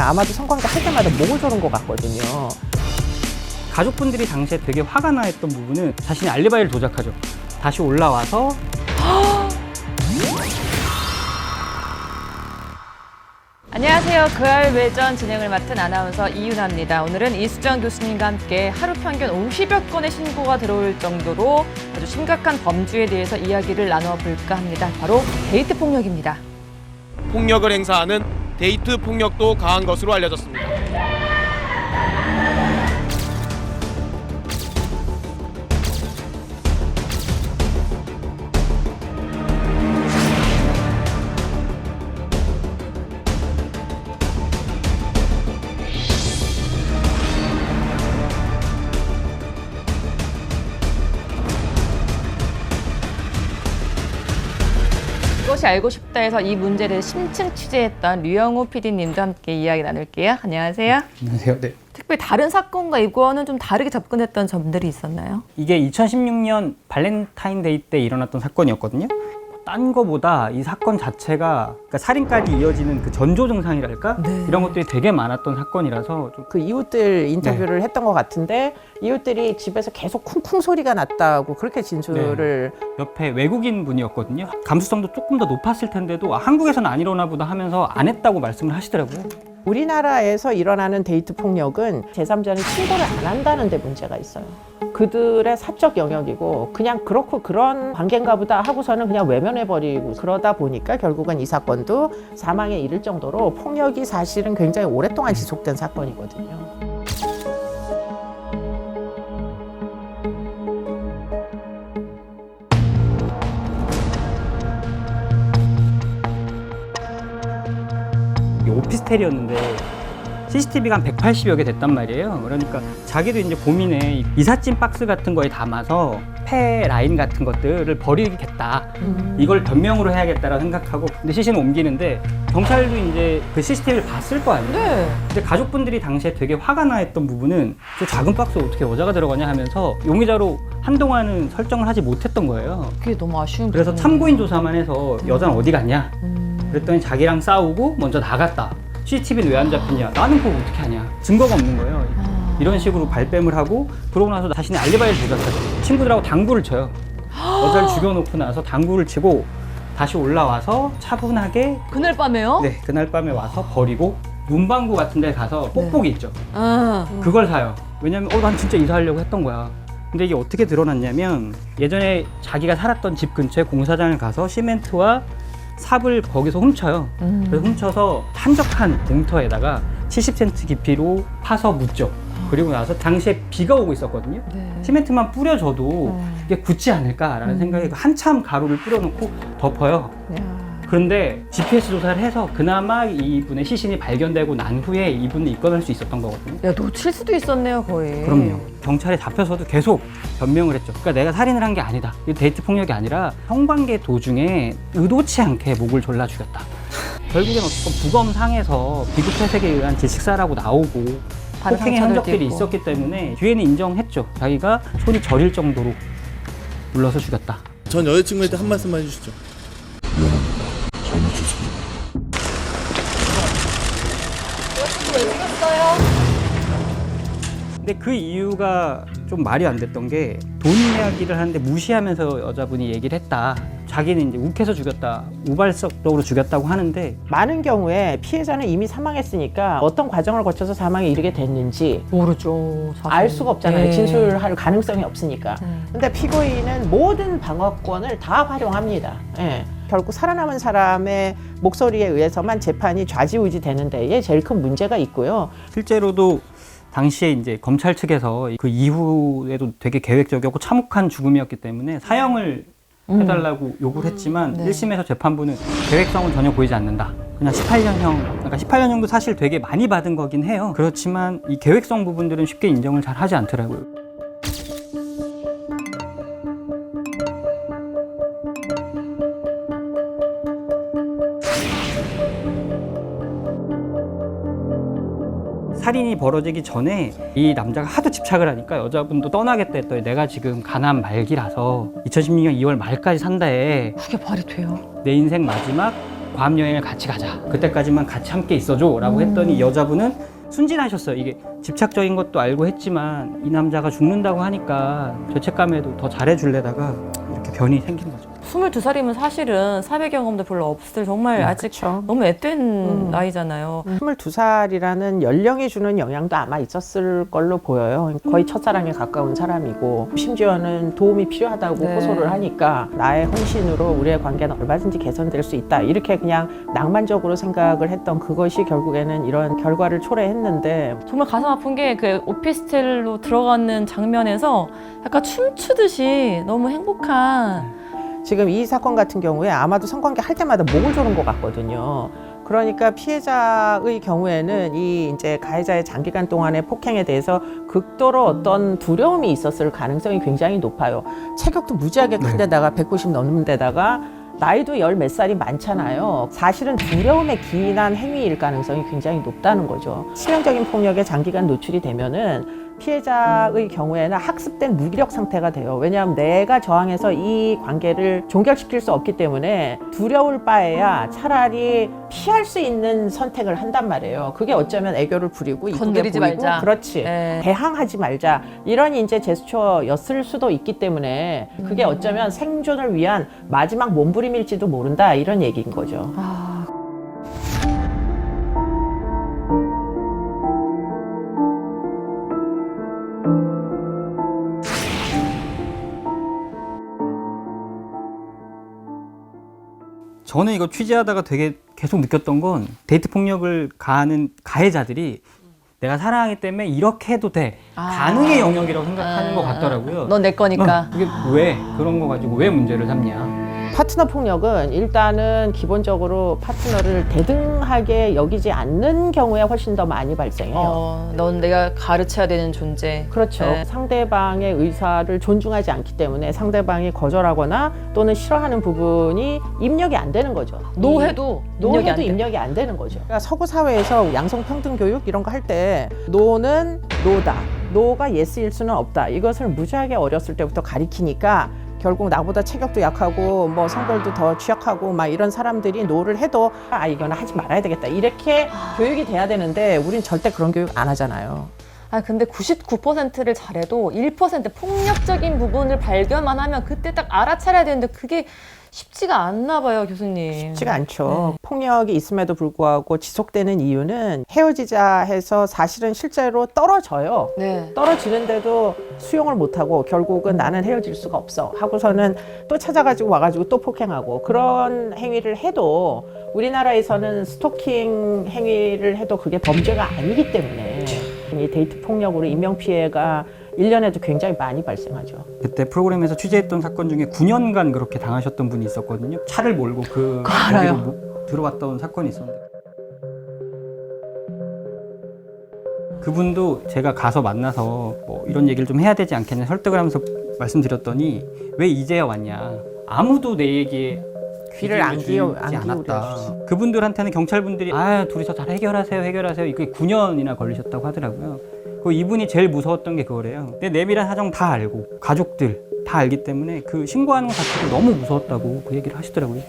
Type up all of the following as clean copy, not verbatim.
아마도 성관계 할 때마다 목을 조른 것 같거든요. 가족분들이 당시에 되게 화가 나 했던 부분은 자신이 알리바이를 조작하죠. 다시 올라와서 안녕하세요. 그알 외전 진행을 맡은 아나운서 이윤아입니다. 오늘은 이수정 교수님과 함께 하루 평균 50여 건의 신고가 들어올 정도로 아주 심각한 범죄에 대해서 이야기를 나눠볼까 합니다. 바로 데이트 폭력입니다. 폭력을 행사하는 데이트 폭력도 가한 것으로 알려졌습니다. 그것이 알고 싶다에서 이 문제에 대해 심층 취재했던 류영우 PD님도 함께 이야기 나눌게요. 안녕하세요. 안녕하세요. 네. 특별히 다른 사건과 이거는 좀 다르게 접근했던 점들이 있었나요? 이게 2016년 발렌타인데이 때 일어났던 사건이었거든요. 딴 거보다 이 사건 자체가 그러니까 살인까지 이어지는 그 전조 증상이랄까? 네. 이런 것들이 되게 많았던 사건이라서 좀 그 이웃들 인터뷰를 했던 것 같은데 이웃들이 집에서 계속 쿵쿵 소리가 났다고 그렇게 진술을 옆에 외국인 분이었거든요. 감수성도 조금 더 높았을 텐데도 한국에서는 안 일어나 보다 하면서 안 했다고 말씀을 하시더라고요. 우리나라에서 일어나는 데이트 폭력은 제3자는 신고를 안 한다는 데 문제가 있어요. 그들의 사적 영역이고 그냥 그렇고 그런 관계인가 보다 하고서는 그냥 외면해버리고 그러다 보니까 결국은 이 사건도 사망에 이를 정도로 폭력이 사실은 굉장히 오랫동안 지속된 사건이거든요. 오피스텔이었는데 CCTV가 한 180여 개 됐단 말이에요. 그러니까 자기도 이제 고민에 이삿짐 박스 같은 거에 담아서 폐 라인 같은 것들을 버리겠다. 이걸 변명으로 해야겠다라고 생각하고 근데 시신을 옮기는데 경찰도 이제 그 CCTV를 봤을 거 아니에요. 네. 근데 가족분들이 당시에 되게 화가 나 했던 부분은 저 작은 박스에 어떻게 여자가 들어가냐 하면서 용의자로 한동안은 설정을 하지 못했던 거예요. 그게 너무 아쉬운 그래서 부분이네요. 참고인 조사만 해서 여자는 어디 갔냐? 그랬더니 자기랑 싸우고 먼저 나갔다. CCTV는 왜 안 잡히냐? 나는 그걸 어떻게 하냐? 증거가 없는 거예요. 이런 식으로 발뺌을 하고 그러고 나서 자신의 알리바이를 조작하죠. 친구들하고 당구를 쳐요. 여자를 죽여놓고 나서 당구를 치고 다시 올라와서 차분하게 그날 밤에요? 네, 그날 밤에 와서 버리고 문방구 같은 데 가서 뽁뽁이 있죠. 아. 그걸 사요. 왜냐면 난 진짜 이사하려고 했던 거야. 근데 이게 어떻게 드러났냐면 예전에 자기가 살았던 집 근처에 공사장을 가서 시멘트와 삽을 거기서 훔쳐요. 그래서 훔쳐서 한적한 공터에다가 70cm 깊이로 파서 묻죠. 그리고 나서 당시에 비가 오고 있었거든요. 네. 시멘트만 뿌려줘도 이게 굳지 않을까라는 생각에 한참 가루를 뿌려놓고 덮어요. 야. 그런데 GPS 조사를 해서 그나마 이분의 시신이 발견되고 난 후에 이분을 입건할 수 있었던 거거든요. 야, 놓칠 수도 있었네요, 거의. 그럼요. 경찰에 잡혀서도 계속 변명을 했죠. 그러니까 내가 살인을 한 게 아니다. 이 데이트 폭력이 아니라 성관계 도중에 의도치 않게 목을 졸라 죽였다. 결국엔 어쨌건 부검상에서 비급회색에 의한 질식사라고 나오고 다른 폭행의 상처들도 흔적들이 있고. 있었기 때문에 뒤에는 인정했죠. 자기가 손이 저릴 정도로 눌러서 죽였다. 전 여자친구한테 한 말씀만 해주시죠. 근데 그 이유가 좀 말이 안 됐던 게 돈 이야기를 하는데 무시하면서 여자분이 얘기를 했다. 자기는 이제 욱해서 죽였다. 우발적으로 죽였다고 하는데 많은 경우에 피해자는 이미 사망했으니까 어떤 과정을 거쳐서 사망에 이르게 됐는지 모르죠. 알 수가 없잖아요. 네. 진술할 가능성이 없으니까. 근데 피고인은 모든 방어권을 다 활용합니다. 예. 결국 살아남은 사람의 목소리에 의해서만 재판이 좌지우지 되는 데에 제일 큰 문제가 있고요. 실제로도 당시에 이제 검찰 측에서 그 이후에도 되게 계획적이었고 참혹한 죽음이었기 때문에 사형을 해달라고 요구를 했지만 네. 1심에서 재판부는 계획성은 전혀 보이지 않는다. 그냥 18년형, 그러니까 18년형도 사실 되게 많이 받은 거긴 해요. 그렇지만 이 계획성 부분들은 쉽게 인정을 잘 하지 않더라고요. 살인이 벌어지기 전에 이 남자가 하도 집착을 하니까 여자분도 떠나겠다 했더니 내가 지금 가난 말기라서 2016년 2월 말까지 산다 해. 그게 말이 돼요? 내 인생 마지막 괌 여행을 같이 가자. 그때까지만 같이 함께 있어줘. 라고 했더니 여자분은 순진하셨어요. 이게 집착적인 것도 알고 했지만 이 남자가 죽는다고 하니까 죄책감에도 더 잘해줄래다가 이렇게 변이 생긴 거죠. 22살이면 사실은 사회 경험도 별로 없을 정말 아직 그쵸. 너무 앳된 나이잖아요. 22살이라는 연령이 주는 영향도 아마 있었을 걸로 보여요. 거의 첫사랑에 가까운 사람이고 심지어는 도움이 필요하다고 네. 호소를 하니까 나의 헌신으로 우리의 관계는 얼마든지 개선될 수 있다. 이렇게 그냥 낭만적으로 생각을 했던 그것이 결국에는 이런 결과를 초래했는데 정말 가슴 아픈 게 그 오피스텔로 들어가는 장면에서 약간 춤추듯이 너무 행복한 지금 이 사건 같은 경우에 아마도 성관계 할 때마다 목을 조른 것 같거든요. 그러니까 피해자의 경우에는 이 이제 가해자의 장기간 동안의 폭행에 대해서 극도로 어떤 두려움이 있었을 가능성이 굉장히 높아요. 체격도 무지하게 큰 데다가 190 넘는 데다가 나이도 열 몇 살이 많잖아요. 사실은 두려움에 기인한 행위일 가능성이 굉장히 높다는 거죠. 치명적인 폭력에 장기간 노출이 되면은 피해자의 경우에는 학습된 무기력 상태가 돼요. 왜냐하면 내가 저항해서 이 관계를 종결시킬 수 없기 때문에 두려울 바에야 차라리 피할 수 있는 선택을 한단 말이에요. 그게 어쩌면 애교를 부리고 이쁘게 건드리지 보이고 말자. 그렇지. 네. 대항하지 말자. 이런 이제 제스처였을 수도 있기 때문에 그게 어쩌면 생존을 위한 마지막 몸부림일지도 모른다. 이런 얘기인 거죠. 저는 이거 취재하다가 되게 계속 느꼈던 건 데이트 폭력을 가하는 가해자들이 내가 사랑하기 때문에 이렇게 해도 돼. 가능의 영역이라고 생각하는 것 같더라고요. 넌 내 거니까. 그게 왜 그런 거 가지고 왜 문제를 삼냐. 파트너 폭력은 일단은 기본적으로 파트너를 대등하게 여기지 않는 경우에 훨씬 더 많이 발생해요. 넌 내가 가르쳐야 되는 존재. 그렇죠. 네. 상대방의 의사를 존중하지 않기 때문에 상대방이 거절하거나 또는 싫어하는 부분이 입력이 안 되는 거죠. 노해도 입력이 안 돼. 입력이 안 되는 거죠. 그러니까 서구 사회에서 양성평등 교육 이런 거 할 때 노는 노다. 노가 예스일 수는 없다. 이것을 무지하게 어렸을 때부터 가리키니까 결국 나보다 체격도 약하고 뭐 성별도 더 취약하고 막 이런 사람들이 노를 해도 아 이거는 하지 말아야 되겠다. 이렇게 교육이 돼야 되는데 우린 절대 그런 교육 안 하잖아요. 근데 99%를 잘해도 1% 폭력적인 부분을 발견만 하면 그때 딱 알아차려야 되는데 그게 쉽지가 않나 봐요, 교수님. 쉽지가 않죠. 폭력이 있음에도 불구하고 지속되는 이유는 헤어지자 해서 사실은 실제로 떨어져요. 네. 떨어지는데도 수용을 못하고 결국은 나는 헤어질 수가 없어 하고서는 또 찾아가지고 와가지고 또 폭행하고 그런 행위를 해도 우리나라에서는 스토킹 행위를 해도 그게 범죄가 아니기 때문에 이 데이트 폭력으로 인명피해가 1년에도 굉장히 많이 발생하죠. 그때 프로그램에서 취재했던 사건 중에 9년간 그렇게 당하셨던 분이 있었거든요. 차를 몰고 그 알아요. 거기로 들어왔던 사건이 있었는데 그분도 제가 가서 만나서 뭐 이런 얘기를 좀 해야 되지 않겠냐 설득을 하면서 말씀드렸더니 왜 이제야 왔냐. 아무도 내 얘기에 귀를 안 기울여 않았다. 주시죠. 그분들한테는 경찰분들이 둘이서 잘 해결하세요. 이게 9년이나 걸리셨다고 하더라고요. 그 이분이 제일 무서웠던 게 그거래요. 내 내밀한 사정 다 알고 가족들 다 알기 때문에 그 신고하는 것 자체가 너무 무서웠다고 그 얘기를 하시더라고요.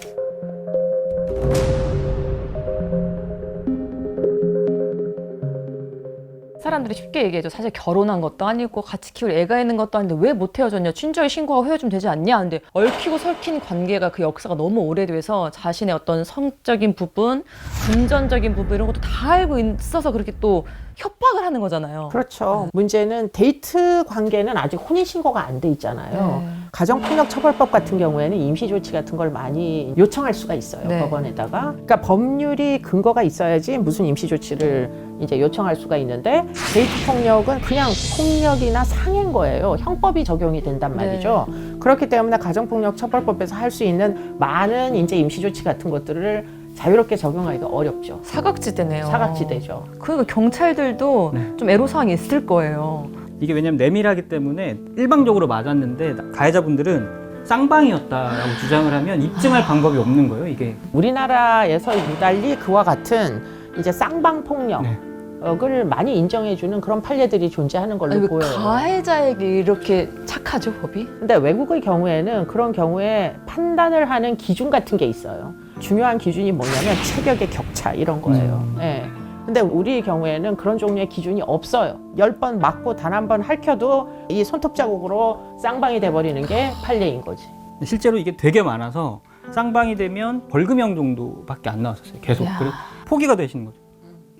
사람들이 쉽게 얘기해줘. 사실 결혼한 것도 아니고 같이 키울 애가 있는 것도 아닌데 왜 못 헤어졌냐. 친절히 신고하고 헤어지면 되지 않냐. 근데 얽히고 설킨 관계가 그 역사가 너무 오래돼서 자신의 어떤 성적인 부분, 금전적인 부분 이런 것도 다 알고 있어서 그렇게 또 협박을 하는 거잖아요. 그렇죠. 문제는 데이트 관계는 아직 혼인신고가 안 돼 있잖아요. 네. 가정폭력처벌법 같은 경우에는 임시조치 같은 걸 많이 요청할 수가 있어요. 네. 법원에다가. 그러니까 법률이 근거가 있어야지 무슨 임시조치를 이제 요청할 수가 있는데 데이트 폭력은 그냥 폭력이나 상해인 거예요. 형법이 적용이 된단 말이죠. 그렇기 때문에 가정폭력처벌법에서 할 수 있는 많은 이제 임시조치 같은 것들을 자유롭게 적용하기가 어렵죠. 사각지대네요. 사각지대죠. 그러니까 경찰들도 좀 애로사항이 있을 거예요. 이게 왜냐면 내밀하기 때문에 일방적으로 맞았는데 가해자분들은 쌍방이었다라고 주장을 하면 입증할 방법이 없는 거예요. 이게 우리나라에서 유달리 그와 같은 이제 쌍방폭력 네. 을 많이 인정해주는 그런 판례들이 존재하는 걸로 아니, 왜 보여요. 가해자에게 이렇게 착하죠, 법이? 근데 외국의 경우에는 그런 경우에 판단을 하는 기준 같은 게 있어요. 중요한 기준이 뭐냐면 체격의 격차 이런 거예요. 예. 근데 우리 경우에는 그런 종류의 기준이 없어요. 10번 맞고 단 한 번 핥혀도 이 손톱 자국으로 쌍방이 돼버리는 게 판례인 거지. 실제로 이게 되게 많아서 쌍방이 되면 벌금형 정도밖에 안 나왔었어요. 계속. 야. 그래서 포기가 되시는 거죠.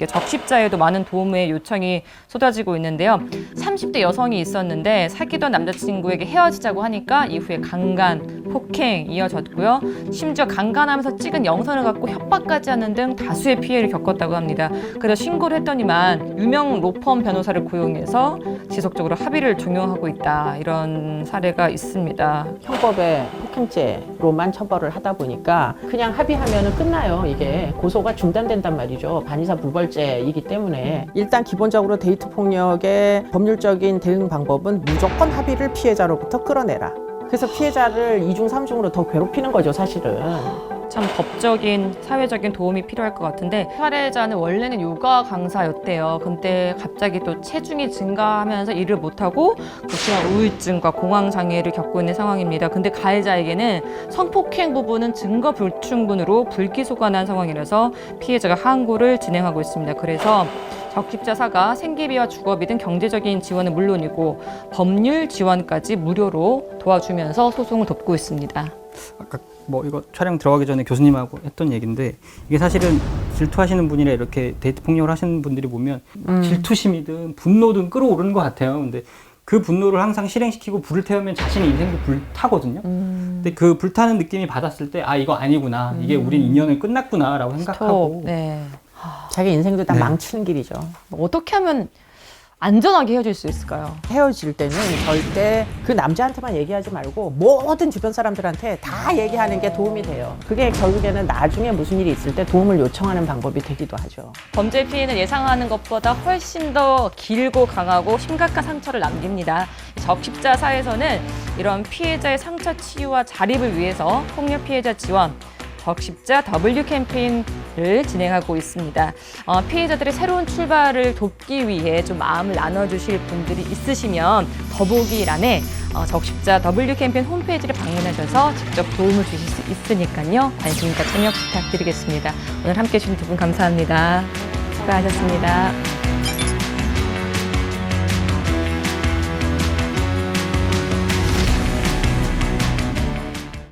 적십자에도 많은 도움의 요청이 쏟아지고 있는데요. 30대 여성이 있었는데 사귀던 남자친구에게 헤어지자고 하니까 이후에 강간, 폭행 이어졌고요. 심지어 강간하면서 찍은 영상을 갖고 협박까지 하는 등 다수의 피해를 겪었다고 합니다. 그래서 신고를 했더니만 유명 로펌 변호사를 고용해서 지속적으로 합의를 종용하고 있다. 이런 사례가 있습니다. 형법에 폭행죄로만 처벌을 하다 보니까 그냥 합의하면 끝나요. 이게 고소가 중단된단 말이죠. 반의사 불벌죄이기 때문에 일단 기본적으로 데이트 폭력의 법률적인 대응 방법은 무조건 합의를 피해자로부터 끌어내라. 그래서 피해자를 2중, 3중으로 더 괴롭히는 거죠, 사실은. 참 법적인 사회적인 도움이 필요할 것 같은데 살해자는 원래는 요가 강사였대요. 근데 갑자기 또 체중이 증가하면서 일을 못하고 그렇게 우울증과 공황장애를 겪고 있는 상황입니다. 근데 가해자에게는 성폭행 부분은 증거 불충분으로 불기소가 난 상황이라서 피해자가 항고를 진행하고 있습니다. 그래서 적십자사가 생계비와 주거비 등 경제적인 지원은 물론이고 법률 지원까지 무료로 도와주면서 소송을 돕고 있습니다. 아까 뭐 이거 촬영 들어가기 전에 교수님하고 했던 얘기인데 이게 사실은 질투하시는 분이나 이렇게 데이트 폭력을 하시는 분들이 보면 질투심이든 분노든 끌어오르는 것 같아요. 근데 그 분노를 항상 실행시키고 불을 태우면 자신의 인생도 불타거든요. 근데 그 불타는 느낌이 받았을 때 아 이거 아니구나. 이게 우린 인연은 끝났구나라고 생각하고 네. 자기 인생도 다 네. 망치는 길이죠. 어떻게 하면 안전하게 헤어질 수 있을까요? 헤어질 때는 절대 그 남자한테만 얘기하지 말고 모든 주변 사람들한테 다 얘기하는 게 도움이 돼요. 그게 결국에는 나중에 무슨 일이 있을 때 도움을 요청하는 방법이 되기도 하죠. 범죄 피해는 예상하는 것보다 훨씬 더 길고 강하고 심각한 상처를 남깁니다. 적십자사에서는 이런 피해자의 상처 치유와 자립을 위해서 폭력 피해자 지원, 적십자 W 캠페인을 진행하고 있습니다. 피해자들의 새로운 출발을 돕기 위해 좀 마음을 나눠주실 분들이 있으시면 더보기란에 적십자 W 캠페인 홈페이지를 방문하셔서 직접 도움을 주실 수 있으니까요. 관심과 참여 부탁드리겠습니다. 오늘 함께해 주신 두 분 감사합니다. 수고하셨습니다.